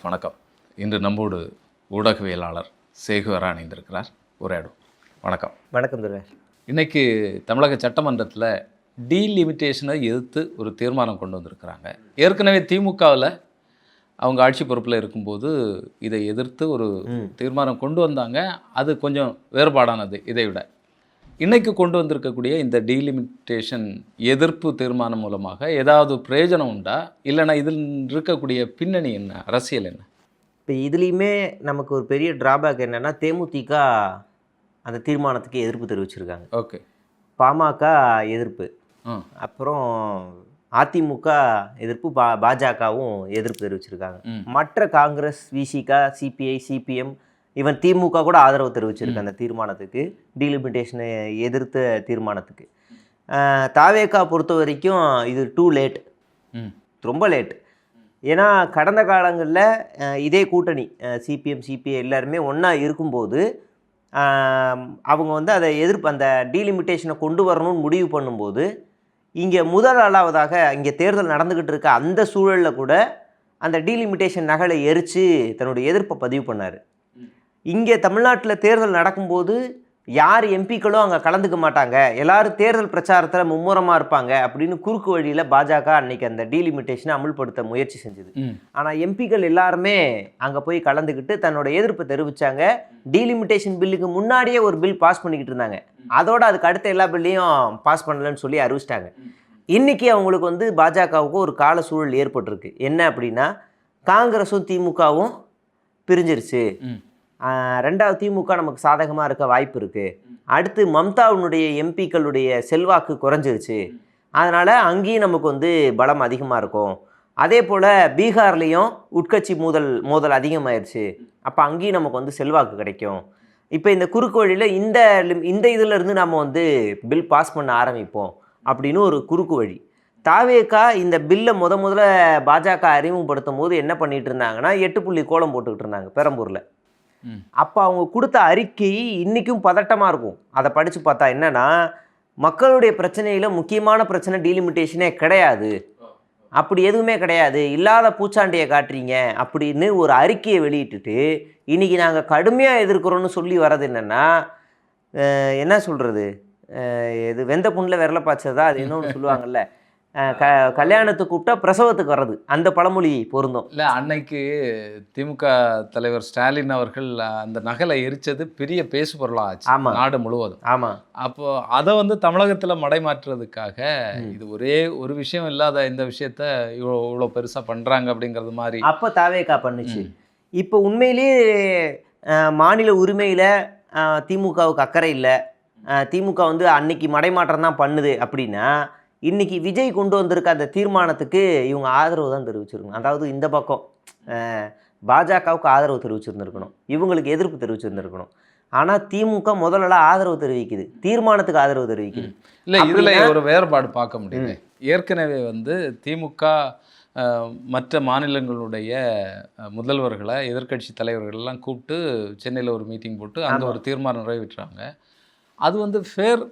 வணக்கம். இன்று நம்மோடு ஊடகவியலாளர் சேகுவரா இணைந்திருக்கிறார். உரையாடும். வணக்கம். வணக்கம் துரை. இன்றைக்கி தமிழக சட்டமன்றத்தில் டீலிமிட்டேஷனை எதிர்த்து ஒரு தீர்மானம் கொண்டு வந்திருக்கிறாங்க. ஏற்கனவே திமுகவில் அவங்க ஆட்சி பொறுப்பில் இருக்கும்போது இதை எதிர்த்து ஒரு தீர்மானம் கொண்டு வந்தாங்க. அது கொஞ்சம் வேறுபாடானது. இதை விட இன்றைக்கு கொண்டு வந்திருக்கக்கூடிய இந்த டீலிமிட்டேஷன் எதிர்ப்பு தீர்மானம் மூலமாக ஏதாவது பிரயோஜனம் உண்டா? இல்லைனா இதில் இருக்கக்கூடிய பின்னணி என்ன, அரசியல் என்ன? இப்போ இதுலேயுமே நமக்கு ஒரு பெரிய ட்ராபேக் என்னென்னா, தேமுதிக அந்த தீர்மானத்துக்கு எதிர்ப்பு தெரிவிச்சிருக்காங்க. ஓகே. பாமக எதிர்ப்பு, அப்புறம் அதிமுக எதிர்ப்பு, பாஜகவும் எதிர்ப்பு தெரிவிச்சிருக்காங்க. மற்ற காங்கிரஸ், விசிக, சிபிஐ, சிபிஎம், ஈவன் திமுக கூட ஆதரவு தெரிவிச்சிருக்கு அந்த தீர்மானத்துக்கு, டீலிமிட்டேஷனை எதிர்த்த தீர்மானத்துக்கு. தாவேகா பொறுத்த வரைக்கும் இது டூ லேட், ரொம்ப லேட். ஏன்னா கடந்த காலங்களில் இதே கூட்டணி சிபிஎம், சிபிஐ எல்லாருமே ஒன்றா இருக்கும்போது அவங்க வந்து அதை அந்த டீலிமிட்டேஷனை கொண்டு வரணும்னு முடிவு பண்ணும்போது, இங்கே முதலாவதாக இங்கே தேர்தல் நடந்துக்கிட்டு இருக்க அந்த சூழலில் கூட அந்த டீலிமிட்டேஷன் நகலை எரித்து தன்னுடைய எதிர்ப்பை பதிவு பண்ணார். இங்கே தமிழ்நாட்டில் தேர்தல் நடக்கும்போது யார் எம்பிக்களும் அங்கே கலந்துக்க மாட்டாங்க, எல்லோரும் தேர்தல் பிரச்சாரத்தில் மும்முரமாக இருப்பாங்க அப்படின்னு குறுக்கு வழியில் பாஜக அன்னைக்கு அந்த டீலிமிட்டேஷனை அமுல்படுத்த முயற்சி செஞ்சுது. ஆனால் எம்பிக்கள் எல்லாருமே அங்கே போய் கலந்துக்கிட்டு தன்னோட எதிர்ப்பை தெரிவித்தாங்க. டீலிமிட்டேஷன் பில்லுக்கு முன்னாடியே ஒரு பில் பாஸ் பண்ணிக்கிட்டு இருந்தாங்க. அதோட அதுக்கு அடுத்த எல்லா பில்லையும் பாஸ் பண்ணலன்னு சொல்லி அறிவிச்சிட்டாங்க. இன்றைக்கி அவங்களுக்கு வந்து பாஜகவுக்கு ஒரு கால சூழல் ஏற்பட்டிருக்கு. என்ன அப்படின்னா, காங்கிரஸும் திமுகவும் பிரிஞ்சிருச்சு. ரெண்டாவது திமுக நமக்கு சாதகமாக இருக்க வாய்ப்பு இருக்குது. அடுத்து மம்தாவுடைய எம்பிக்களுடைய செல்வாக்கு குறைஞ்சிருச்சு. அதனால் அங்கேயும் நமக்கு வந்து பலம் அதிகமாக இருக்கும். அதே போல் பீகார்லேயும் உட்கட்சி மோதல் அதிகமாகிடுச்சு. அப்போ அங்கேயும் நமக்கு வந்து செல்வாக்கு கிடைக்கும். இப்போ இந்த குறுக்கு வழியில் இந்த இதிலேருந்து நம்ம வந்து பில் பாஸ் பண்ண ஆரம்பிப்போம் அப்படின்னு ஒரு குறுக்கு வழி. தாவேகா இந்த பில்லை முதல்ல பாஜக அறிமுகப்படுத்தும் போது என்ன பண்ணிகிட்டு இருந்தாங்கன்னா, 8 புள்ளி கோலம் போட்டுக்கிட்டு இருந்தாங்க பெரம்பூரில். அப்போ அவங்க கொடுத்த அறிக்கை இன்றைக்கும் பதட்டமாக இருக்கும். அதை படித்து பார்த்தா என்னென்னா, மக்களுடைய பிரச்சனையில் முக்கியமான பிரச்சனை டீலிமிட்டேஷனே கிடையாது, அப்படி எதுவுமே கிடையாது, இல்லாத பூச்சாண்டியை காட்டுறீங்க அப்படின்னு ஒரு அறிக்கையை வெளியிட்டுட்டு இன்றைக்கி நாங்கள் கடுமையாக எதிர்க்கிறோன்னு சொல்லி வர்றது என்னென்னா, என்ன சொல்கிறது, இது வெந்த புண்ணில் விரல பாய்ச்சதா, அது இன்னொன்று சொல்லுவாங்கல்ல, கல்யாணத்துக்கு கூப்பிட்டா பிரசவத்துக்கு வர்றது, அந்த பழமொழி பொருந்தும். இல்லை, அன்னைக்கு திமுக தலைவர் ஸ்டாலின் அவர்கள் அந்த நகலை எரிச்சது பெரிய பேசு பொருளாக ஆச்சு. ஆமாம், நாடு முழுவதும். ஆமாம். அப்போ அதை வந்து தமிழகத்தில் மடைமாற்றுறதுக்காக இது ஒரே ஒரு விஷயம் இல்லாத இந்த விஷயத்த இவ்வளோ பெருசாக பண்ணுறாங்க அப்படிங்கிறது மாதிரி அப்போ தாவேகா பண்ணுச்சு. இப்போ உண்மையிலேயே மாநில உரிமையில் திமுகவுக்கு அக்கறை இல்லை, திமுக வந்து அன்னைக்கு மடைமாற்றம் தான் பண்ணுது அப்படின்னா, இன்றைக்கி விஜய் கொண்டு வந்திருக்க அந்த தீர்மானத்துக்கு இவங்க ஆதரவு தான் தெரிவிச்சிருக்கணும். அதாவது இந்த பக்கம் பாஜகவுக்கு ஆதரவு தெரிவிச்சிருந்துருக்கணும், இவங்களுக்கு எதிர்ப்பு தெரிவிச்சிருந்துருக்கணும். ஆனால் திமுக முதல்ல ஆதரவு தெரிவிக்குது, தீர்மானத்துக்கு ஆதரவு தெரிவிக்குது. இல்லை, இதில் ஒரு வேறுபாடு பார்க்க முடியுது. ஏற்கனவே வந்து திமுக மற்ற மாநிலங்களுடைய முதல்வர்களை, எதிர்க்கட்சி தலைவர்கள்லாம் கூப்பிட்டு சென்னையில் ஒரு மீட்டிங் போட்டு அங்கே ஒரு தீர்மானம் நிறைவேற்றுறாங்க. அது வந்து ஃபேர்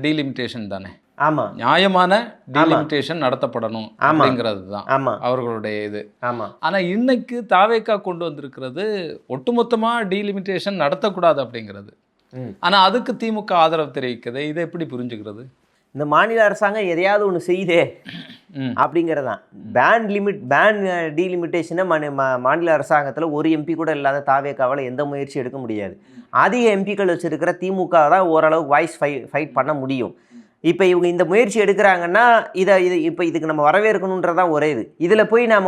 டீலிமிட்டேஷன் தானே? ஆமாம், நியாயமான டீலிமிட்டேஷன் நடத்தப்படணும் அப்படிங்கிறது தான் அவர்களுடைய இது. ஆமாம். ஆனால் இன்னைக்கு தாவேகா கொண்டு வந்திருக்கிறது ஒட்டுமொத்தமாக டீலிமிட்டேஷன் நடத்தக்கூடாது அப்படிங்கிறது. ஆனால் அதுக்கு திமுக ஆதரவு தெரிவிக்கிறது. இதை எப்படி புரிஞ்சுக்கிறது? இந்த மாநில அரசாங்கம் எதையாவது ஒன்று செய்யுதே அப்படிங்கிறதான். பேன் டீலிமிட்டேஷனை மாநில அரசாங்கத்தில் ஒரு எம்பி கூட இல்லாத தாவேகாவால் எந்த முயற்சி எடுக்க முடியாது. அதிக எம்பிக்கள் வச்சுருக்கிற திமுக தான் ஓரளவுக்கு வாய்ஸ் ஃபைட் பண்ண முடியும். இப்போ இவங்க இந்த முயற்சி எடுக்கிறாங்கன்னா இப்போ இதுக்கு நம்ம வரவேற்கணுன்றதான் ஒரே இது. இதில் போய் நாம்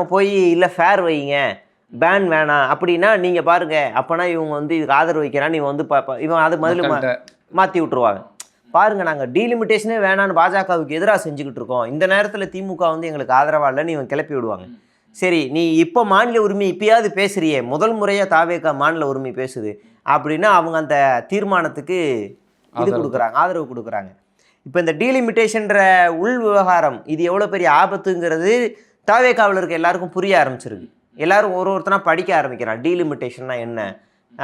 இல்லை ஃபேர் வைங்க, பேன் வேணாம் அப்படின்னா நீங்கள் பாருங்கள், அப்போனா இவங்க வந்து இதுக்கு ஆதரவு வைக்கிறான்னு இவன் வந்து இவன் அது முதல்ல மாற்றி விட்ருவாங்க. பாருங்கள், நாங்கள் டீலிமிட்டேஷனே வேணான்னு பாஜகவுக்கு எதிராக செஞ்சுக்கிட்டு இருக்கோம், இந்த நேரத்தில் திமுக வந்து எங்களுக்கு ஆதரவாக இல்லைன்னு இவன் கிளப்பி விடுவாங்க. சரி, நீ இப்போ மாநில உரிமை இப்போயாவது பேசுகிறியே, முதல் முறையாக தாவேகா மாநில உரிமை பேசுது அப்படின்னா அவங்க அந்த தீர்மானத்துக்கு இது கொடுக்குறாங்க, ஆதரவு கொடுக்குறாங்க. இப்போ இந்த டீலிமிட்டேஷன்ற உள் விவகாரம் இது எவ்வளோ பெரிய ஆபத்துங்கிறது தாவேகாவில் இருக்க எல்லாருக்கும் புரிய ஆரம்பிச்சிருக்கு. எல்லோரும் ஒருத்தனா படிக்க ஆரம்பிக்கிறான், டீலிமிட்டேஷன்னா என்ன,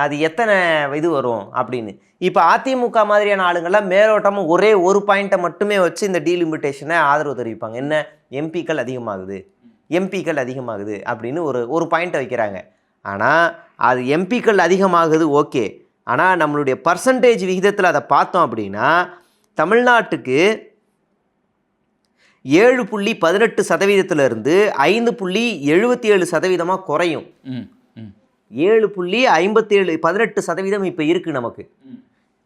அது எத்தனை இது வரும் அப்படின்னு. இப்போ அதிமுக மாதிரியான ஆளுங்கள்லாம் மேலோட்டமாக ஒரே ஒரு பாயிண்ட்டை மட்டுமே வச்சு இந்த டீலிமிட்டேஷனை ஆதரவு தெரிவிப்பாங்க. என்ன, எம்பிக்கள் அதிகமாகுது, எம்பிக்கள் அதிகமாகுது அப்படின்னு ஒரு பாயிண்ட்டை வைக்கிறாங்க. ஆனால் அது எம்பிக்கள் அதிகமாகுது ஓகே, ஆனால் நம்மளுடைய பர்சன்டேஜ் விகிதத்தில் அதை பார்த்தோம் அப்படின்னா தமிழ்நாட்டுக்கு 7.18% 5.77% குறையும். 7.57 இப்போ இருக்குது நமக்கு.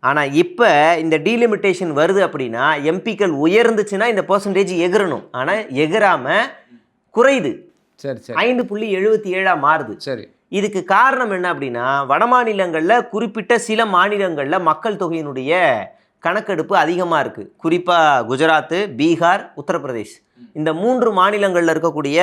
ஆனால் இப்போ இந்த டீலிமிட்டேஷன் வருது அப்படின்னா எம்பிக்கள் உயர்ந்துச்சுன்னா இந்த பர்சன்டேஜ் எகிறணும். ஆனால் எகராமல் குறையுது. சரி சரி 5.77 மாறுது. சரி, இதுக்கு காரணம் என்ன அப்படின்னா வட மாநிலங்களில் குறிப்பிட்ட சில மாநிலங்களில் மக்கள் தொகையினுடைய கணக்கெடுப்பு அதிகமாக இருக்குது. குறிப்பாக குஜராத்து, பீகார், உத்தரப்பிரதேஷ் இந்த 3 மாநிலங்களில் இருக்கக்கூடிய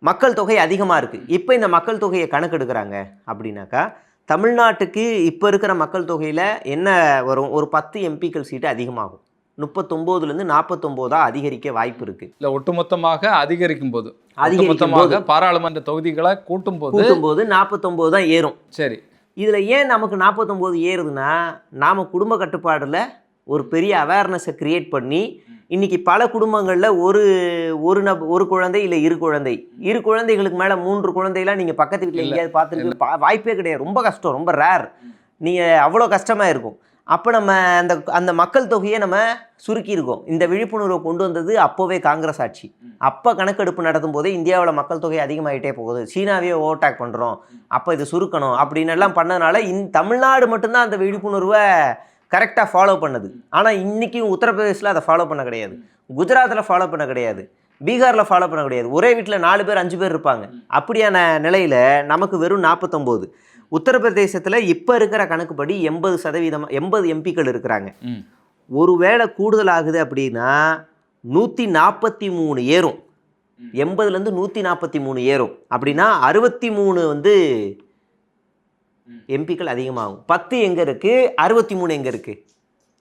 மக்கள் தொகை அதிகமாக இருக்குது. இப்போ இந்த மக்கள் தொகையை கணக்கெடுக்கிறாங்க அப்படின்னாக்கா தமிழ்நாட்டுக்கு இப்போ இருக்கிற மக்கள் தொகையில் என்ன வரும், ஒரு 10 எம்பிக்கள் சீட்டு அதிகமாகும். 39லேருந்து 49 அதிகரிக்க வாய்ப்பு இருக்குது. இல்லை ஒட்டுமொத்தமாக அதிகரிக்கும் போது பாராளுமன்ற தொகுதிகளை கூட்டும் போது 49 தான் ஏறும். சரி, இதில் ஏன் நமக்கு 49 ஏறுதுன்னா நாம் குடும்ப கட்டுப்பாடில் ஒரு பெரிய அவேர்னஸை க்ரியேட் பண்ணி இன்றைக்கி பல குடும்பங்களில் ஒரு குழந்தை இல்லை 2 குழந்தை, 2 குழந்தைகளுக்கு மேலே 3 குழந்தைலாம் நீங்கள் பக்கத்து வீட்டில் எங்கேயாவது பார்த்துருக்கு வாய்ப்பே கிடையாது. ரொம்ப கஷ்டம், ரொம்ப ரேர். நீங்கள் அவ்வளோ கஷ்டமாக இருக்கும். அப்போ நம்ம அந்த மக்கள் தொகையை நம்ம சுருக்கியிருக்கோம். இந்த விழிப்புணர்வை கொண்டு வந்தது அப்போவே காங்கிரஸ் ஆட்சி. அப்போ கணக்கெடுப்பு நடத்தும் போதே இந்தியாவில் மக்கள் தொகை அதிகமாகிட்டே போகுது, சீனாவே ஓவர்டேக் பண்ணுறோம், அப்போ இது சுருக்கணும் அப்படின்னு எல்லாம் பண்ணதுனால தமிழ்நாடு மட்டும்தான் அந்த விழிப்புணர்வை கரெக்டாக ஃபாலோ பண்ணுது. ஆனால் இன்றைக்கும் உத்தரப்பிரதேசில் அதை ஃபாலோ பண்ண கிடையாது, குஜராத்தில் ஃபாலோ பண்ண கிடையாது, பீகாரில் ஃபாலோ பண்ண கிடையாது. ஒரே வீட்டில் 4 பேர் 5 பேர் இருப்பாங்க. அப்படியான நிலையில் நமக்கு வெறும் 49. உத்தரப்பிரதேசத்தில் இப்போ இருக்கிற கணக்குப்படி 80 எம்பிக்கள் இருக்கிறாங்க. ஒருவேளை கூடுதலாகுது அப்படின்னா 143 ஏறும். 80லேருந்து 143 ஏறும் அப்படின்னா 63 எம்பிக்கள் அதிகமாகும். 10 எங்கே இருக்குது, 63 எங்கே இருக்குது?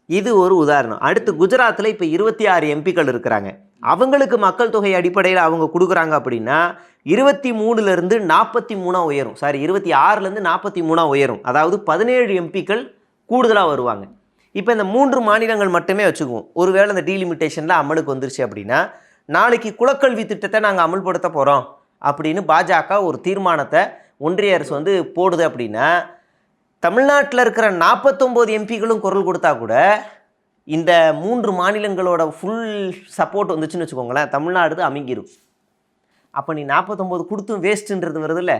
இது ஒரு உதாரணம். அடுத்து குஜராத்தில் இப்போ 26 எம்பிக்கள் இருக்கிறாங்க. அவங்களுக்கு மக்கள் தொகை அடிப்படையில் அவங்க கொடுக்குறாங்க அப்படின்னா 23லேருந்து 43 உயரும். 26லேருந்து 43 உயரும். அதாவது 17 எம்பிக்கள் கூடுதலாக வருவாங்க. இப்போ இந்த 3 மாநிலங்கள் மட்டுமே வச்சுக்குவோம். ஒருவேளை இந்த டீலிமிட்டேஷனில் அமலுக்கு வந்துருச்சு அப்படின்னா நாளைக்கு குலக்கல்வி திட்டத்தை நாங்கள் அமல்படுத்த போகிறோம் அப்படின்னு பாஜக ஒரு தீர்மானத்தை ஒன்றிய அரசு போடுது அப்படின்னா தமிழ்நாட்டில் இருக்கிற 49 எம்பிக்களும் குரல் கொடுத்தா கூட இந்த 3 மாநிலங்களோட ஃபுல் சப்போர்ட் வந்துச்சுன்னு வச்சுக்கோங்களேன், தமிழ்நாடு அமைங்கிடும். அப்போ நீ 49 கொடுத்தும் வேஸ்ட்டுன்றது வருதுல்ல.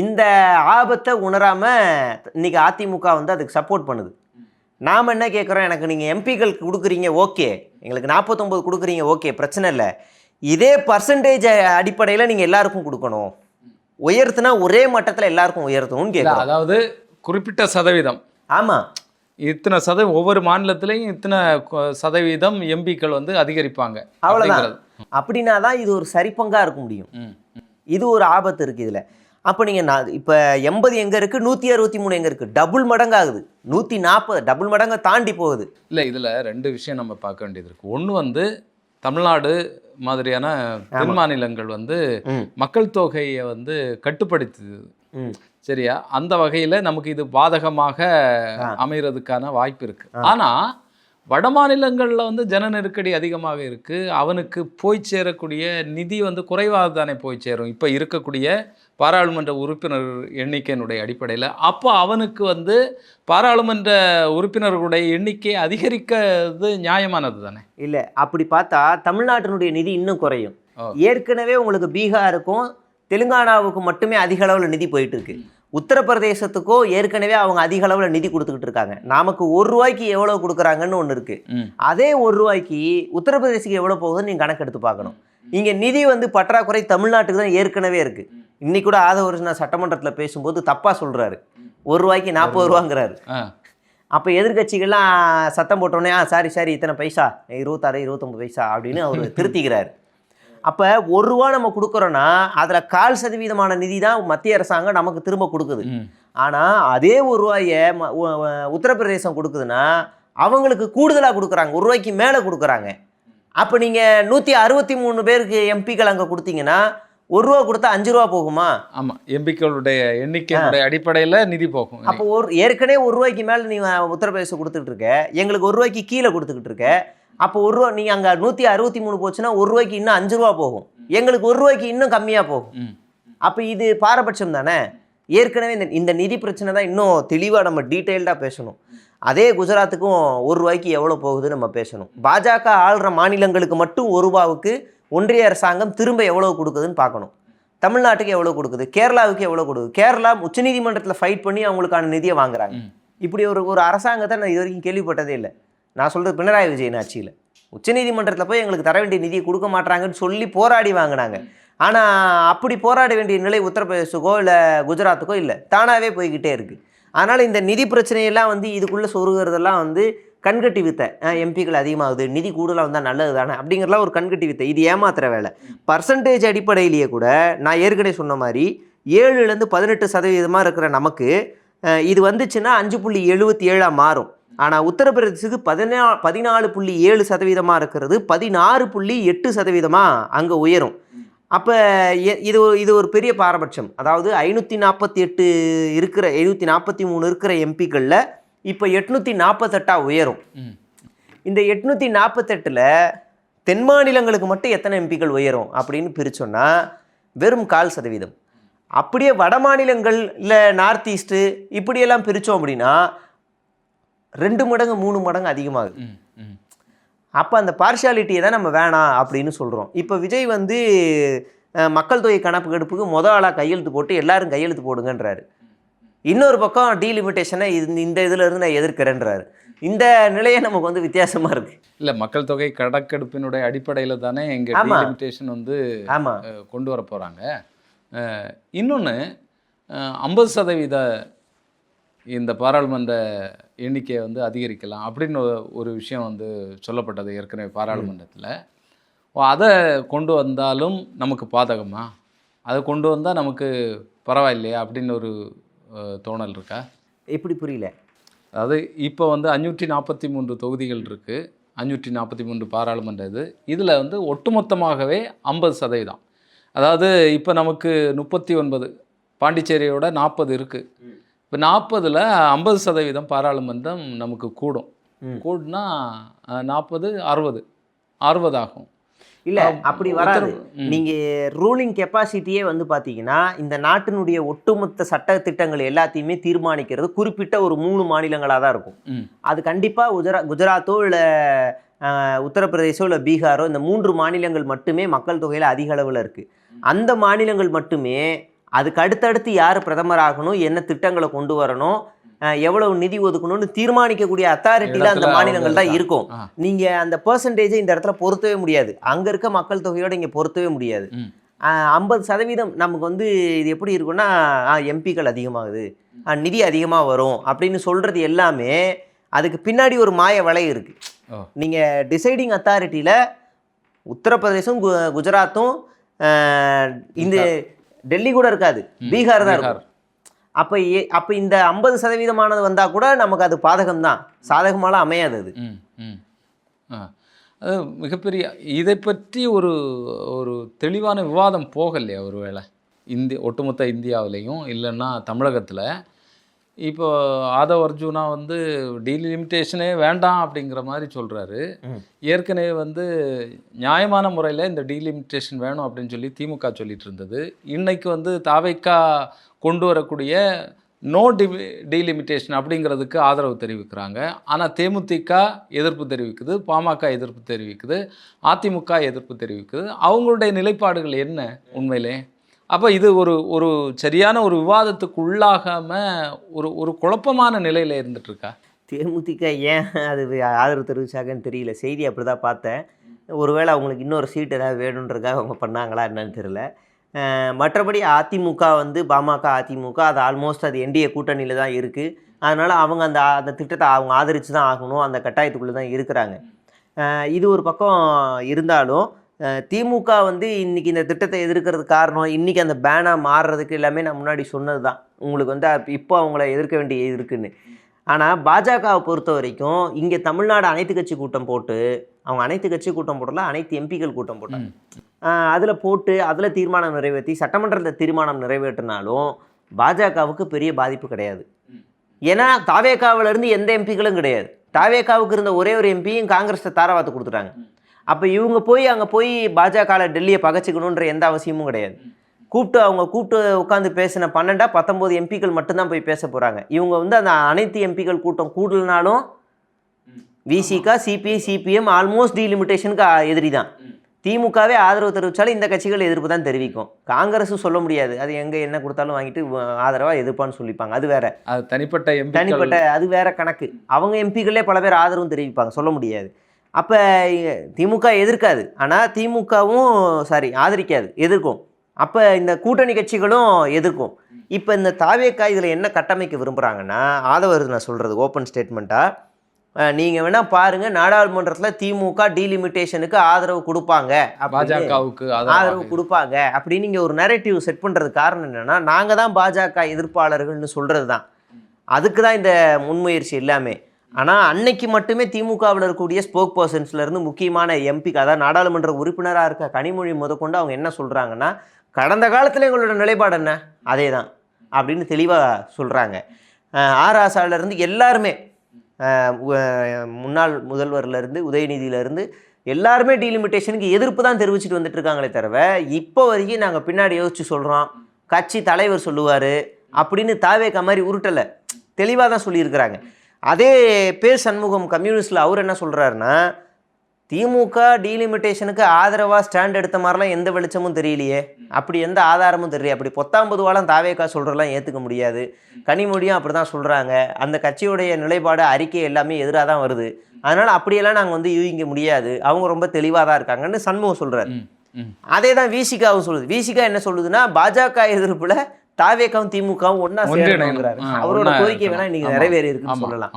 இந்த ஆபத்தை உணராமல் இன்றைக்கி அதிமுக அதுக்கு சப்போர்ட் பண்ணுது. நாம் என்ன கேட்குறோம், எனக்கு நீங்கள் எம்பிக்களுக்கு கொடுக்குறீங்க ஓகே, எங்களுக்கு 49 கொடுக்குறீங்க ஓகே, பிரச்சனை இல்லை, இதே பர்சன்டேஜ் அடிப்படையில் நீங்கள் எல்லாருக்கும் கொடுக்கணும், உயர்த்துனா ஒரே மட்டத்தில் எல்லாருக்கும் உயர்த்தணும்னு கேட்குறோம். அதாவது குறிப்பிட்ட சதவீதம், ஆமாம், இத்தனை சதவீதம் ஒவ்வொரு மாநிலத்திலையும் இத்தனை சதவீதம் எம்பிக்கள் அதிகரிப்பாங்க, அவ்வளோதான். அப்படின்னா தான் இது ஒரு சரிப்பங்காக இருக்க முடியும். இது ஒரு ஆபத்து இருக்குது இதில். அப்போ நீங்கள் இப்போ 80 எங்கே இருக்குது, 163 எங்கே இருக்குது, டபுள் மடங்காகுது. 140 டபுள் மடங்கை தாண்டி போகுது. இல்லை, இதில் 2 விஷயம் நம்ம பார்க்க வேண்டியது இருக்குது. ஒன்று தமிழ்நாடு மாதிரியான தென் மாநிலங்கள் மக்கள் தொகையை கட்டுப்படுத்துது, சரியா? அந்த வகையில் நமக்கு இது பாதகமாக அமைகிறதுக்கான வாய்ப்பு இருக்குது. ஆனால் வட மாநிலங்களில் ஜன நெருக்கடி அதிகமாக இருக்குது. அவனுக்கு போய் சேரக்கூடிய நிதி குறைவாக தானே போய் சேரும் இப்போ இருக்கக்கூடிய பாராளுமன்ற உறுப்பினர் எண்ணிக்கையினுடைய அடிப்படையில். அப்போ அவனுக்கு பாராளுமன்ற உறுப்பினர்களுடைய எண்ணிக்கை அதிகரிக்கிறது நியாயமானது தானே? இல்லை, அப்படி பார்த்தா தமிழ்நாட்டினுடைய நிதி இன்னும் குறையும். ஏற்கனவே உங்களுக்கு பீகாருக்கும் தெலுங்கானாவுக்கும் மட்டுமே அதிக அளவில் நிதி போயிட்டு இருக்கு. உத்தரப்பிரதேசத்துக்கோ ஏற்கனவே அவங்க அதிக அளவில் நிதி கொடுத்துக்கிட்டு இருக்காங்க. நமக்கு ₹1 எவ்வளோ கொடுக்குறாங்கன்னு ஒன்று இருக்குது. அதே ₹1 உத்தரப்பிரதேசுக்கு எவ்வளோ போகுதுன்னு நீங்கள் கணக்கெடுத்து பார்க்கணும். இங்கே நிதி பற்றாக்குறை தமிழ்நாட்டுக்கு தான் ஏற்கனவே இருக்குது. இன்னைக்கு கூட நான் சட்டமன்றத்தில் பேசும்போது தப்பாக சொல்கிறாரு, ₹1 40 அப்போ எதிர்கட்சிகள்லாம் சத்தம் போட்டோன்னே சாரி இத்தனை பைசா 26 29 பைசா அப்படின்னு அவர் திருத்திக்கிறாரு. அப்போ ₹1 நம்ம கொடுக்குறோன்னா அதில் 0.25% நிதி தான் மத்திய அரசாங்கம் நமக்கு திரும்ப கொடுக்குது. ஆனால் அதே ₹1 உத்தரப்பிரதேசம் கொடுக்குதுன்னா அவங்களுக்கு கூடுதலாக கொடுக்குறாங்க, ₹1 மேலே கொடுக்குறாங்க. அப்போ நீங்கள் 163 பேருக்கு எம்பிக்கள் அங்கே கொடுத்தீங்கன்னா ₹1 கொடுத்தா ₹5 போகுமா? ஆமாம், எம்பிக்களுடைய எண்ணிக்கையுடைய அடிப்படையில் நிதி போகும். அப்போ ஏற்கனவே ₹1 மேலே நீ உத்தரப்பிரதேசம் கொடுத்துட்டு இருக்க, எங்களுக்கு ₹1 கீழே கொடுத்துக்கிட்டு இருக்க. அப்போ ₹1 நீங்கள் அங்கே 163 போச்சுன்னா ₹1 இன்னும் ₹5 போகும், எங்களுக்கு ₹1 இன்னும் கம்மியாக போகும். அப்போ இது பாரபட்சம் தானே. ஏற்கனவே இந்த நிதி பிரச்சனை தான் இன்னும் தெளிவாக நம்ம டீட்டெயில்டாக பேசணும். அதே குஜராத்துக்கும் ₹1 எவ்வளோ போகுதுன்னு நம்ம பேசணும். பாஜக ஆள்ற மாநிலங்களுக்கு மட்டும் ₹1க்கு ஒன்றிய அரசாங்கம் திரும்ப எவ்வளோ கொடுக்குதுன்னு பார்க்கணும். தமிழ்நாட்டுக்கு எவ்வளோ கொடுக்குது, கேரளாவுக்கு எவ்வளோ கொடுக்குது. கேரளா உச்சநீதிமன்றத்தில் ஃபைட் பண்ணி அவங்களுக்கான நிதியை வாங்குறாங்க. இப்படி ஒரு அரசாங்கத்தை நான் இது வரைக்கும் கேள்விப்பட்டதே இல்லை. நான் சொல்கிறது பினராயி விஜயன் ஆட்சியில் உச்சநீதிமன்றத்தில் போய் எங்களுக்கு தர வேண்டிய நிதியை கொடுக்க மாட்டாங்கன்னு சொல்லி போராடி வாங்கினாங்க. ஆனால் அப்படி போராட வேண்டிய நிலை உத்தரப்பிரதேசுக்கோ இல்லை குஜராத்துக்கோ இல்லை, தானாகவே போய்கிட்டே இருக்குது. அதனால் இந்த நிதி பிரச்சனையெல்லாம் இதுக்குள்ளே சொருகிறதெல்லாம் கண்கட்டி வித்தை. எம்பிக்கள் அதிகமாகுது, நிதி கூடுதலாக வந்தால் நல்லது தானே அப்படிங்கிறலாம் ஒரு கண்கட்டி வித்தை. இது ஏமாத்துற வேலை. பர்சன்டேஜ் அடிப்படையிலேயே கூட நான் ஏற்கனவே சொன்ன மாதிரி 7லேருந்து 18% இருக்கிற நமக்கு இது வந்துச்சுன்னா 5.77 மாறும். ஆனால் உத்தரப்பிரதேசுக்கு 14.7% இருக்கிறது 16.8% அங்கே உயரும். அப்போ இது ஒரு பெரிய பாரபட்சம். அதாவது 548 இருக்கிற 743 இருக்கிற எம்பிக்களில் இப்போ 848 உயரும். இந்த 848 தென் மாநிலங்களுக்கு மட்டும் எத்தனை எம்பிக்கள் உயரும் அப்படின்னு பிரிச்சோன்னா வெறும் 0.25%. அப்படியே வட மாநிலங்கள் இல்லை நார்த் ஈஸ்ட்டு இப்படியெல்லாம் பிரித்தோம் அப்படின்னா 2 மடங்கு 3 மடங்கு அதிகமாகுது. அப்போ அந்த பார்ஷியாலிட்டியை தான் நம்ம வேணாம் அப்படின்னு சொல்கிறோம். இப்போ விஜய் மக்கள் தொகை கணக்கெடுப்புக்கு ஆளாக கையெழுத்து போட்டு எல்லாரும் கையெழுத்து போடுங்கன்றாரு. இன்னொரு பக்கம் டீலிமிட்டேஷனை இந்த இதில் இருந்து நான் எதிர்க்கிறேன்றாரு. இந்த நிலையை நமக்கு வித்தியாசமாக இருக்குது. இல்லை, மக்கள் தொகை கணக்கெடுப்பினுடைய அடிப்படையில் தானே எங்கள் டீலிமிட்டேஷன் கொண்டு வர போகிறாங்க. இன்னொன்று 50% இந்த பாராளுமன்ற எண்ணிக்கையை அதிகரிக்கலாம் அப்படின்னு ஒரு விஷயம் சொல்லப்பட்டது ஏற்கனவே பாராளுமன்றத்தில். அதை கொண்டு வந்தாலும் நமக்கு பாதகமா, அதை கொண்டு வந்தால் நமக்கு பரவாயில்லையா அப்படின்னு ஒரு தோணல் இருக்கா? எப்படி புரியல? அதாவது இப்போ 543 தொகுதிகள் இருக்குது, 543 பாராளுமன்ற இதில் ஒட்டுமொத்தமாகவே 50%. அதாவது இப்போ நமக்கு 39, பாண்டிச்சேரியோட 40 இருக்குது. இப்போ 40ல் 50% பாராளுமன்றம் நமக்கு கூடுனா 40 60 ஆகும். இல்லை, அப்படி வராது. நீங்கள் ரூலிங் கெப்பாசிட்டியே பார்த்தீங்கன்னா இந்த நாட்டினுடைய ஒட்டுமொத்த சட்ட திட்டங்கள் எல்லாத்தையுமே தீர்மானிக்கிறது குறிப்பிட்ட ஒரு 3 மாநிலங்களாக தான் இருக்கும். அது கண்டிப்பாக குஜராத்தோ இல்லை உத்தரப்பிரதேசோ இல்லை பீகாரோ, இந்த 3 மாநிலங்கள் மட்டுமே மக்கள் தொகையில் அதிக அளவில் இருக்குது. அந்த மாநிலங்கள் மட்டுமே அதுக்கு அடுத்தடுத்து யார் பிரதமர் ஆகணும், என்ன திட்டங்களை கொண்டு வரணும், எவ்வளவு நிதி ஒதுக்கணும்னு தீர்மானிக்கக்கூடிய அத்தாரிட்டியில் அந்த மாநிலங்கள் தான் இருக்கும். நீங்கள் அந்த பெர்சன்டேஜை இந்த இடத்துல பொருத்தவே முடியாது. அங்கே இருக்க மக்கள் தொகையோடு இங்கே பொருத்தவே முடியாது. 50% நமக்கு இது எப்படி இருக்குன்னா எம்பிக்கள் அதிகமாகுது, நிதி அதிகமாக வரும் அப்படின்னு சொல்கிறது எல்லாமே அதுக்கு பின்னாடி ஒரு மாய வலை இருக்குது. நீங்கள் டிசைடிங் அத்தாரிட்டியில் உத்தரப்பிரதேசம் குஜராத்தும் இந்த டெல்லி கூட இருக்காது, பீகார் தான் இருக்கும். அப்போ இந்த 50% வந்தால் கூட நமக்கு அது பாதகம் தான், சாதகமாலாம் அமையாது. அது மிகப்பெரிய இதை பற்றி ஒரு தெளிவான விவாதம் போகலையா ஒருவேளை ஒட்டுமொத்த இந்தியாவிலையும் இல்லைன்னா தமிழகத்தில்? இப்போ ஆதவ் அர்ஜுனா டீலிமிட்டேஷனே வேண்டாம் அப்படிங்கிற மாதிரி சொல்கிறாரு. ஏற்கனவே நியாயமான முறையில் இந்த டீலிமிட்டேஷன் வேணும் அப்படின்னு சொல்லி திமுக சொல்லிட்டு இருந்தது. இன்னைக்கு தாவைக்கா கொண்டு வரக்கூடிய நோ டீலிமிட்டேஷன் அப்படிங்கிறதுக்கு ஆதரவு தெரிவிக்கிறாங்க. ஆனால் தேமுதிக எதிர்ப்பு தெரிவிக்குது, பாமக எதிர்ப்பு தெரிவிக்குது, அதிமுக எதிர்ப்பு தெரிவிக்குது. அவங்களுடைய நிலைப்பாடுகள் என்ன உண்மையிலே? அப்போ இது ஒரு சரியான ஒரு விவாதத்துக்கு உள்ளாகாமல் ஒரு குழப்பமான நிலையில் இருந்துகிட்ருக்கா? தேமுதிக ஏன் அது ஆதரவு தெரிவிச்சாங்கன்னு தெரியல. செய்தி அப்படி தான் பார்த்தேன். ஒருவேளை அவங்களுக்கு இன்னொரு சீட் ஏதாவது வேணுன்றதுக்காக அவங்க பண்ணாங்களா என்னன்னு தெரியல. மற்றபடி அதிமுக பாமக அதிமுக அது ஆல்மோஸ்ட் அது என்டிஏ கூட்டணியில் தான் இருக்குது. அதனால் அவங்க அந்த திட்டத்தை அவங்க ஆதரித்து தான் ஆகணும், அந்த கட்டாயத்துக்குள்ளே தான் இருக்கிறாங்க. இது ஒரு பக்கம் இருந்தாலும் திமுக இன்றைக்கி இந்த திட்டத்தை எதிர்க்கிறதுக்கு காரணம் இன்றைக்கி அந்த பேனாக மாறுறதுக்கு எல்லாமே நான் முன்னாடி சொன்னது தான். உங்களுக்கு இப்போ அவங்கள எதிர்க்க வேண்டிய இருக்குன்னு. ஆனால் பாஜகவை பொறுத்த வரைக்கும் இங்கே தமிழ்நாடு அனைத்து கட்சி கூட்டம் போட்டு, அவங்க அனைத்து கட்சி கூட்டம் போடல, அனைத்து எம்பிக்கள் கூட்டம் போட்டாங்க. அதில் போட்டு அதில் தீர்மானம் நிறைவேற்றி சட்டமன்றத்தில் தீர்மானம் நிறைவேற்றினாலும் பாஜகவுக்கு பெரிய பாதிப்பு கிடையாது. ஏன்னா தாவேகாவிலேருந்து எந்த எம்பிக்களும் கிடையாது. தாவேகாவுக்கு இருந்த ஒரே ஒரு எம்பியும் காங்கிரஸை தாராவாத்து கொடுத்துட்டாங்க. அப்போ இவங்க போய் அங்கே போய் பாஜகவில் டெல்லியை பகச்சிக்கணுன்ற எந்த அவசியமும் கிடையாது. கூப்பிட்டு உட்காந்து பேசின 19 எம்பிக்கள் மட்டும்தான் போய் பேச போகிறாங்க. இவங்க வந்து அந்த அனைத்து எம்பிக்கள் கூட்டம் கூடலனாலும் விசிகா, சிபிஐ, சிபிஎம் ஆல்மோஸ்ட் டீலிமிட்டேஷனுக்கு எதிரி தான். திமுகவே ஆதரவு தெரிவித்தாலும் இந்த கட்சிகள் எதிர்ப்பு தான் தெரிவிக்கும். காங்கிரஸும் சொல்ல முடியாது, அது எங்கே என்ன கொடுத்தாலும் வாங்கிட்டு ஆதரவாக எதிர்ப்பான்னு சொல்லிப்பாங்க. அது வேற, அது தனிப்பட்ட அது வேற கணக்கு. அவங்க எம்பிக்களே பல பேர் ஆதரவும் தெரிவிப்பாங்க, சொல்ல முடியாது. அப்போ திமுக எதிர்க்காது, ஆனால் திமுகவும் ஆதரிக்காது, எதிர்க்கும். அப்போ இந்த கூட்டணி கட்சிகளும் எதிர்க்கும். இப்போ இந்த தாவேகா இதில் என்ன கட்டமைக்க விரும்புகிறாங்கன்னா, ஆதவர் நான் சொல்கிறது ஓப்பன் ஸ்டேட்மெண்ட்டாக, நீங்கள் வேணால் பாருங்கள், நாடாளுமன்றத்தில் திமுக டீலிமிட்டேஷனுக்கு ஆதரவு கொடுப்பாங்க, பாஜகவுக்கு ஆதரவு கொடுப்பாங்க அப்படின்னு இங்கே ஒரு நரேட்டிவ் செட் பண்ணுறது காரணம் என்னென்னா, நாங்கள் தான் பாஜக எதிர்ப்பாளர்கள்னு சொல்கிறது தான். அதுக்கு தான் இந்த முன்முயற்சி எல்லாமே. ஆனால் அன்னைக்கு மட்டுமே திமுகவில் இருக்கக்கூடிய ஸ்போக் பர்சன்ஸ்லேருந்து முக்கியமான எம்பிக்கு, அதாவது நாடாளுமன்ற உறுப்பினராக இருக்க கனிமொழி முதற்கொண்டு அவங்க என்ன சொல்கிறாங்கன்னா, கடந்த காலத்தில் எங்களோட நிலைப்பாடு என்ன அதே தான் அப்படின்னு தெளிவாக சொல்கிறாங்க. ஆராசாவிலேருந்து எல்லாருமே, முன்னாள் முதல்வர்லேருந்து உதயநிதியிலேருந்து எல்லாருமே டீலிமிட்டேஷனுக்கு எதிர்ப்பு தான் தெரிவிச்சுட்டு வந்துட்டு இருக்காங்களே தவிர, இப்போ வரைக்கும் நாங்கள் பின்னாடி யோசிச்சு சொல்கிறோம், கட்சி தலைவர் சொல்லுவார் அப்படின்னு தாவேகா மாதிரி உருட்டலை, தெளிவாக தான் சொல்லியிருக்கிறாங்க. அதே பேர் சண்முகம் கம்யூனிஸ்டில் அவர் என்ன சொல்கிறாருன்னா, திமுக டீலிமிட்டேஷனுக்கு ஆதரவாக ஸ்டாண்ட் எடுத்த மாதிரிலாம் எந்த வெளிச்சமும் தெரியலையே, அப்படி எந்த ஆதாரமும் தெரியல, அப்படி 19 தாவேகா சொல்கிறலாம் ஏற்றுக்க முடியாது, கனிமொழியும் அப்படி தான் சொல்கிறாங்க, அந்த கட்சியுடைய நிலைப்பாடு அறிக்கை எல்லாமே எதிராக தான் வருது, அதனால் அப்படியெல்லாம் நாங்கள் வந்து யூகிக்க முடியாது, அவங்க ரொம்ப தெளிவாக தான் இருக்காங்கன்னு சண்முகம் சொல்கிறார். அதே தான் விசிகாவும் சொல்லுது. விசிகா என்ன சொல்லுதுன்னா, பாஜக எதிர்ப்பில் தாவேகாவும் திமுகவும் ஒன்றா சேர்ந்துங்கிறாரு. அவரோட கோரிக்கை வேணால் இன்றைக்கி நிறைவேறி இருக்குன்னு சொல்லலாம்,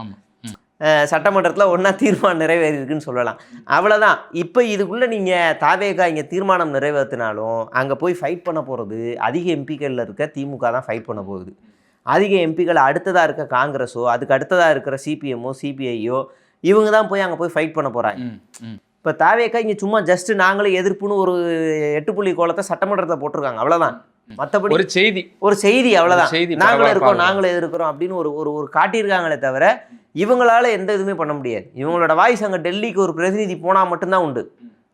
சட்டமன்றத்தில் ஒன்றா தீர்மானம் நிறைவேறி இருக்குன்னு சொல்லலாம், அவ்வளோதான். இப்போ இதுக்குள்ளே நீங்கள் தாவேகா இங்கே தீர்மானம் நிறைவேற்றினாலும் அங்கே போய் ஃபைட் பண்ண போகிறது அதிக எம்பிக்களில் இருக்க திமுக தான் ஃபைட் பண்ண போகுது. அதிக எம்பிக்கள் அடுத்ததாக இருக்க காங்கிரஸோ, அதுக்கு அடுத்ததாக இருக்கிற சிபிஎம்மோ, சிபிஐயோ, இவங்க தான் போய் அங்கே போய் ஃபைட் பண்ண போகிறாங்க. இப்போ தாவேகா இங்கே சும்மா ஜஸ்ட்டு நாங்களே எதிர்ப்புன்னு ஒரு 8 புள்ளி கோலத்தை சட்டமன்றத்தில் போட்டிருக்காங்க, அவ்வளோதான். மற்றபடி ஒரு செய்தி அவ்வளோதான், நாங்களும் எதிர்க்கிறோம் அப்படின்னு ஒரு காட்டியிருக்காங்களே தவிர இவங்களால எந்த இதுவுமே பண்ண முடியாது. இவங்களோட வாய்ஸ் அங்கே டெல்லிக்கு ஒரு பிரதிநிதி போனால் மட்டும்தான் உண்டு,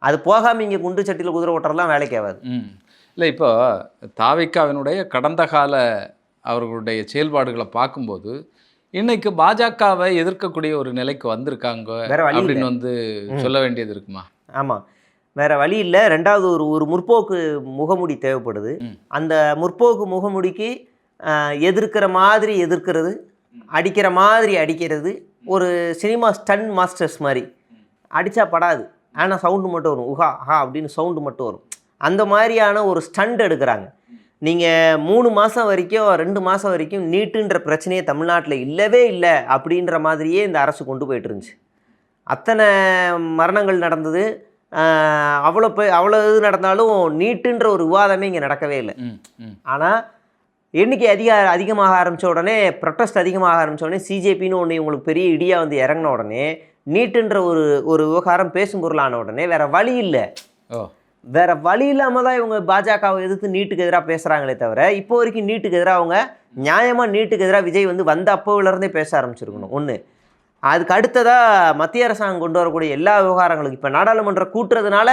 அது போகாமல் இங்கே குண்டு சட்டியில் குதிரை ஓட்டுறதுலாம் வேலைக்கு ஆகாது. இல்லை, இப்போ தாவேகாவினுடைய கடந்த கால அவர்களுடைய செயல்பாடுகளை பார்க்கும்போது இன்னைக்கு பாஜகவை எதிர்க்கக்கூடிய ஒரு நிலைக்கு வந்திருக்காங்க அப்படின்னு வந்து சொல்ல வேண்டியது இருக்குமா? ஆமாம், வேற வழி இல்லை. ரெண்டாவது ஒரு முற்போக்கு முகமுடி தேவைப்படுது. அந்த முற்போக்கு முகமுடிக்கு எதிர்க்கிற மாதிரி எதிர்க்கிறது, அடிக்கிற மாதிரி அடிக்கிறது, ஒரு சினிமா ஸ்டன் மாஸ்டர்ஸ் மாதிரி அடித்தா படாது, ஆனால் சவுண்டு மட்டும் வரும், உஹா ஹா அப்படின்னு சவுண்டு மட்டும் வரும், அந்த மாதிரியான ஒரு ஸ்டண்ட் எடுக்கிறாங்க. நீங்கள் 3 மாதம் வரைக்கும் 2 மாதம் வரைக்கும் நீட்டுன்ற பிரச்சனையே தமிழ்நாட்டில் இல்லவே இல்லை அப்படின்ற மாதிரியே இந்த அரசு கொண்டு போயிட்டு இருந்துச்சு. அத்தனை மரணங்கள் நடந்தது, அவ்வளோ இது நடந்தாலும் நீட்டுன்ற ஒரு விவாதமே இங்கே நடக்கவே இல்லை. ஆனால் எண்ணிக்கை அதிகமாக ஆரம்பித்த உடனே, ப்ரொட்டஸ்ட் அதிகமாக ஆரம்பித்த உடனே, சிஜேபின்னு ஒன்று இவங்களுக்கு பெரிய இடியாக வந்து இறங்கின உடனே, நீட்டுன்ற ஒரு விவகாரம் பேசும் பொருளான உடனே வேறு வழி இல்லை. வேறு வழி இல்லாமல் தான் இவங்க பாஜகவை எதிர்த்து நீட்டுக்கு எதிராக பேசுகிறாங்களே தவிர, இப்போ வரைக்கும் நீட்டுக்கு எதிராக அவங்க நியாயமாக நீட்டுக்கு எதிராக விஜய் வந்து வந்த அப்போவிலேருந்தே பேச ஆரம்பிச்சிருக்கணும் ஒன்று. அதுக்கு அடுத்ததாக மத்திய அரசாங்கம் கொண்டு வரக்கூடிய எல்லா விவகாரங்களுக்கும் இப்போ நாடாளுமன்றம் கூட்டுறதுனால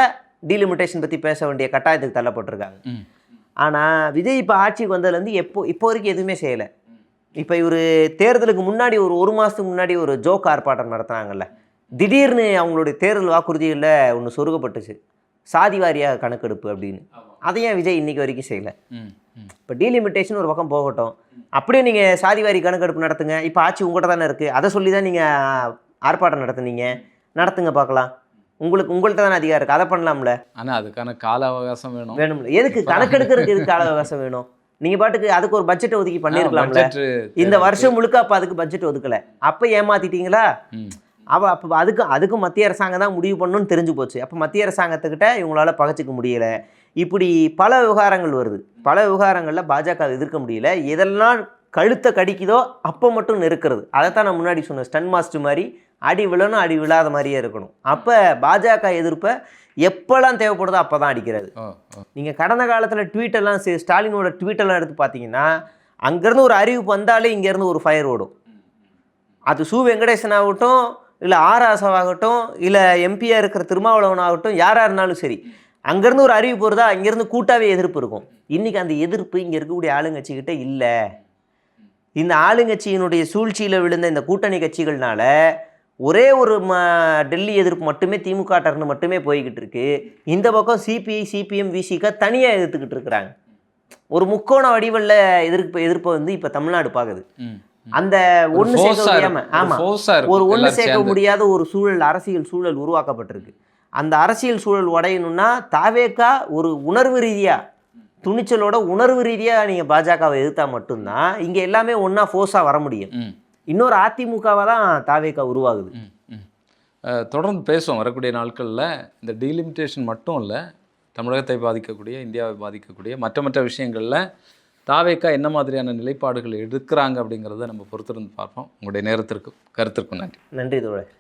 டீலிமிட்டேஷன் பற்றி பேச வேண்டிய கட்டாயத்துக்கு தள்ளப்பட்டிருக்காங்க. ஆனால் விஜய் இப்போ ஆட்சிக்கு வந்ததுலேருந்து இப்போ வரைக்கும் எதுவுமே செய்யலை. இப்போ இவர் தேர்தலுக்கு முன்னாடி ஒரு மாதத்துக்கு முன்னாடி ஒரு ஜோக் ஆர்ப்பாட்டம் நடத்துனாங்கல்ல, திடீர்னு அவங்களுடைய தேர்தல் வாக்குறுதிகளில் ஒன்று சொருகப்பட்டுச்சு, சாதி வாரியாக கணக்கெடுப்பு அப்படின்னு. அதையும் விஜய் இன்னைக்கு வரைக்கும் செய்யலை. இப்போ டீலிமிட்டேஷன் ஒரு பக்கம் போகட்டும், அப்படியே நீங்கள் சாதி வாரி கணக்கெடுப்பு நடத்துங்க, இப்போ ஆட்சி உங்கள்கிட்ட தானே இருக்குது, அதை சொல்லி தான் நீங்கள் ஆர்ப்பாட்டம் நடத்துங்க பார்க்கலாம், உங்கள்கிட்ட தானே அதிகாரம் இருக்குது, அதை பண்ணலாம்ல. ஆனால் அதுக்கான கால அவகாசம் வேணும்ல. எதுக்கு கணக்கெடுக்கிறதுக்கு எதுக்கு கால அவகாசம் வேணும்? நீங்கள் பாட்டுக்கு அதுக்கு ஒரு பட்ஜெட்டை ஒதுக்கி பண்ணியிருக்கலாம்ல. இந்த வருஷம் முழுக்க அப்போ அதுக்கு பட்ஜெட் ஒதுக்கலை, அப்போ ஏமாத்திட்டீங்களா? அப்போ அதுக்கும் மத்திய அரசாங்கம் தான் முடிவு பண்ணணும்னு தெரிஞ்சு போச்சு. அப்போ மத்திய அரசாங்கத்துக்கிட்ட இவங்களால பகச்சிக்க முடியலை. இப்படி பல விவகாரங்கள் வருது. பல விவகாரங்களில் பாஜக எதிர்க்க முடியல. எதெல்லாம் கழுத்தை கடிக்குதோ அப்போ மட்டும் நெருக்கிறது. அதைத்தான் நான் முன்னாடி சொன்னேன், ஸ்டன் மாஸ்டர் மாதிரி அடி விழணும், அடி விழாத மாதிரியே இருக்கணும். அப்போ பாஜக எதிர்ப்பை எப்போல்லாம் தேவைப்படுதோ அப்போ தான் அடிக்கிறது. நீங்கள் கடந்த காலத்தில் ட்வீட்டெல்லாம் ஸ்டாலினோட ட்வீட்டெல்லாம் எடுத்து பார்த்தீங்கன்னா, அங்கேருந்து ஒரு அறிவிப்பு வந்தாலே இங்கேருந்து ஒரு ஃபயர் ஓடும். அது சு வெங்கடேசன் ஆகட்டும், இல்லை ஆராசாவாகட்டும், இல்லை எம்பியாக இருக்கிற திருமாவளவன் ஆகட்டும், யாராக இருந்தாலும் சரி, அங்கேருந்து ஒரு அறிவிப்பு வருதா, அங்கேருந்து கூட்டாவே எதிர்ப்பு இருக்கும். இன்றைக்கி அந்த எதிர்ப்பு இங்கே இருக்கக்கூடிய ஆளுங்கட்சிக்கிட்ட இல்லை. இந்த ஆளுங்கட்சியினுடைய சூழ்ச்சியில் விழுந்த இந்த கூட்டணி கட்சிகள்னால ஒரே ஒரு டெல்லி எதிர்ப்பு மட்டுமே திமுக டர்னு மட்டுமே போய்கிட்டு இருக்கு. இந்த பக்கம் சிபிஐ, சிபிஎம், விசிக தனியாக எதிர்த்துக்கிட்டு இருக்கிறாங்க. ஒரு முக்கோண வடிவில் எதிர்ப்பை வந்து இப்போ தமிழ்நாடு பார்க்குது. அந்த ஒன்று சேர்க்க முடியாம, ஆமாம், ஒரு ஒன்று சேர்க்க முடியாத ஒரு சூழல், அரசியல் சூழல் உருவாக்கப்பட்டிருக்கு. அந்த அரசியல் சூழல் உடையணும்னா தாவேக்கா ஒரு உணர்வு ரீதியாக, துணிச்சலோட உணர்வு ரீதியாக நீங்கள் பாஜகவை எதிர்த்தா மட்டும்தான் இங்கே எல்லாமே ஒன்றா ஃபோர்ஸாக வர முடியும். இன்னொரு அதிமுகவை தான் தாவேக்கா உருவாகுது. தொடர்ந்து பேசுவோம் வரக்கூடிய நாட்களில். இந்த டீலிமிட்டேஷன் மட்டும் இல்லை, தமிழகத்தை பாதிக்கக்கூடிய, இந்தியாவை பாதிக்கக்கூடிய மற்ற விஷயங்களில் தாவேக்கா என்ன மாதிரியான நிலைப்பாடுகள் எடுக்கிறாங்க அப்படிங்கிறத நம்ம பொறுத்திருந்து பார்ப்போம். உங்களுடைய நேரத்திற்கும் கருத்திற்கும் நன்றி. நன்றி தோழர்.